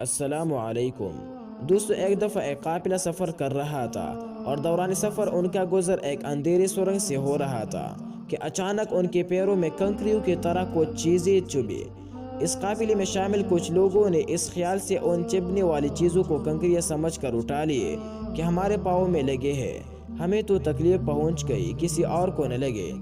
السلام علیکم دوستو، ایک دفعہ ایک قافلہ سفر کر رہا تھا اور دوران سفر ان کا گزر ایک اندھیری سرنگ سے ہو رہا تھا کہ اچانک ان کے پیروں میں کنکریوں کی طرح کچھ چیزیں چبھی۔ اس قافلے میں شامل کچھ لوگوں نے اس خیال سے ان چبھنے والی چیزوں کو کنکریاں سمجھ کر اٹھا لیے کہ ہمارے پاؤں میں لگے ہیں، ہمیں تو تکلیف پہنچ گئی، کسی اور کو نہ لگے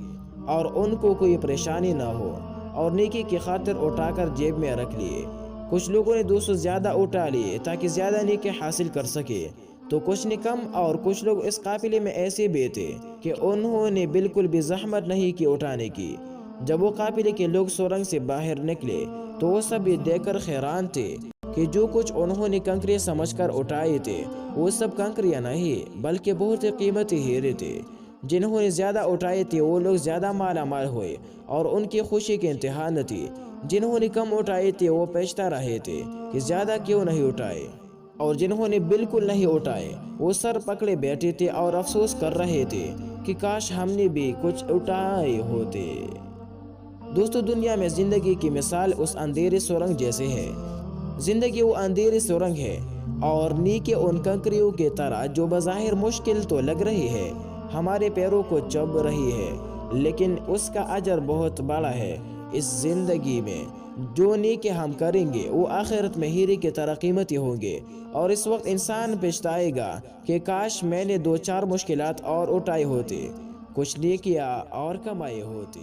اور ان کو کوئی پریشانی نہ ہو، اور نیکی کی خاطر اٹھا کر جیب میں رکھ لیے۔ کچھ لوگوں نے 200 زیادہ اٹھا لیے تاکہ زیادہ نیکی حاصل کر سکے، تو کچھ نے کم، اور کچھ لوگ اس قافلے میں ایسے بھی تھے کہ انہوں نے بالکل بھی زحمت نہیں کی اٹھانے کی۔ جب وہ قافلے کے لوگ سرنگ سے باہر نکلے تو وہ سب یہ دیکھ کر حیران تھے کہ جو کچھ انہوں نے کنکریاں سمجھ کر اٹھائے تھے وہ سب کنکریاں نہیں بلکہ بہت ہی قیمتی ہیرے تھے۔ جنہوں نے زیادہ اٹھائے تھے وہ لوگ زیادہ مالا مال ہوئے اور ان کی خوشی کی انتہا نہ تھی۔ جنہوں نے کم اٹھائے تھے وہ پچھتا رہے تھے کہ زیادہ کیوں نہیں اٹھائے، اور جنہوں نے بالکل نہیں اٹھائے وہ سر پکڑے بیٹھے تھے اور افسوس کر رہے تھے کہ کاش ہم نے بھی کچھ اٹھائے ہوتے۔ دوستو، دنیا میں زندگی کی مثال اس اندھیری سرنگ جیسے ہے۔ زندگی وہ اندھیری سرنگ ہے اور نیکی ان کنکریوں کی طرح جو بظاہر مشکل تو لگ رہی ہے، ہمارے پیروں کو چبھ رہی ہے، لیکن اس کا اجر بہت بڑا ہے۔ اس زندگی میں جو نیکی ہم کریں گے وہ آخرت میں ہیرے کی طرح قیمتی ہوں گے، اور اس وقت انسان پچھتائے گا کہ کاش میں نے 2-4 مشکلات اور اٹھائے ہوتے، کچھ نیکیاں اور کمائے ہوتے۔